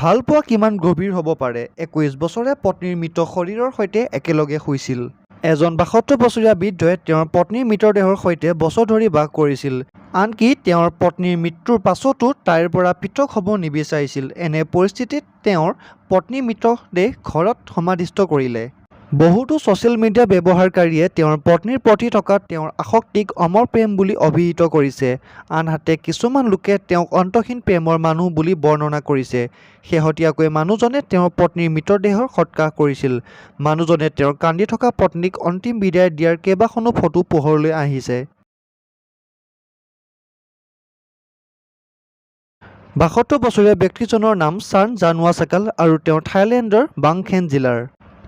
ভাল পোৱা কিমান গভীৰ হ'ব পাৰে। 21 বছৰে পত্নীৰ মৃত শৰীৰৰ সৈতে একেলগে শুইছিল। এজন 62 বছৰীয়া বৃদ্ধই তেওঁৰ পত্নীৰ মৃতদেহৰ সৈতে বছৰ ধৰি বাস কৰিছিল। আনকি তেওঁৰ পত্নীৰ মৃত্যুৰ পাছতো তাইৰ পৰা পৃথক হ'ব নিবিচাৰিছিল। এনে পৰিস্থিতিত তেওঁৰ পত্নীৰ মৃতদেহ ঘৰত সমাধিস্থ কৰিলে। বহুতো ছ'চিয়েল মিডিয়া ব্যৱহাৰকাৰীয়ে তেওঁৰ পত্নীৰ প্ৰতি থকা তেওঁৰ আসক্তিক অমৰ প্ৰেম বুলি অভিহিত কৰিছে। আনহাতে কিছুমান লোকে তেওঁক অন্তহীন প্ৰেমৰ মানুহ বুলি বৰ্ণনা কৰিছে। শেহতীয়াকৈ মানুহজনে তেওঁৰ পত্নীৰ মৃতদেহৰ সৎকাৰ কৰিছিল। মানুহজনে তেওঁৰ কান্দি থকা পত্নীক অন্তিম বিদায় দিয়াৰ কেইবাখনো ফটো পোহৰলৈ আহিছে। 62 বছৰীয়া ব্যক্তিজনৰ নাম চাৰ্ন জানুৱাচাকাল আৰু তেওঁ থাইলেণ্ডৰ বাংখেন জিলাৰ।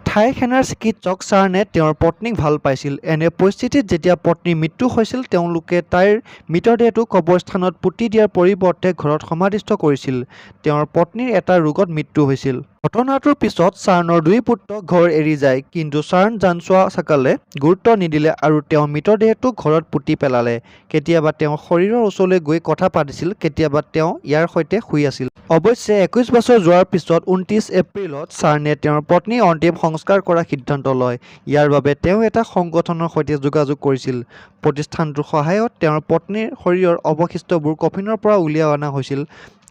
থাই সেনাৰ চিকিৎসক চাৰ্নে তেওঁৰ পত্নীক ভাল পাইছিল। এনে পৰিস্থিতিত যেতিয়া পত্নীৰ মৃত্যু হৈছিল, তেওঁলোকে তাইৰ মৃতদেহটো কবৰস্থানত পুতি দিয়াৰ পৰিৱৰ্তে ঘৰত সমাধিস্থ কৰিছিল। তেওঁৰ পত্নীৰ এটা ৰোগত মৃত্যু হৈছিল। ঘটনাটোৰ পিছত চাৰ্নৰ 2 পুত্ৰ ঘৰ এৰি যায়। কিন্তু চাৰ্ন জানুৱাচাকালে গুৰুত্ব নিদিলে আৰু তেওঁৰ মৃতদেহটো ঘৰত পুতি পেলালে। কেতিয়াবা তেওঁ শৰীৰৰ ওচৰলৈ গৈ কথা পাতিছিল, কেতিয়াবা তেওঁ ইয়াৰ সৈতে শুই আছিল। অৱশ্যে 21 বছৰ যোৱাৰ পিছত 29 এপ্ৰিলত চাৰ্নে তেওঁৰ পত্নীৰ অন্তিম সংস্কাৰ কৰাৰ সিদ্ধান্ত লয়। ইয়াৰ বাবে তেওঁ এটা সংগঠনৰ সৈতে যোগাযোগ কৰিছিল। প্ৰতিষ্ঠানটোৰ সহায়ত তেওঁৰ পত্নীৰ শৰীৰৰ অৱশিষ্টবোৰ কফিনৰ পৰা উলিয়াই অনা হৈছিল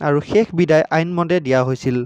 আৰু শেষ বিদায় আইনমতে দিয়া হৈছিল।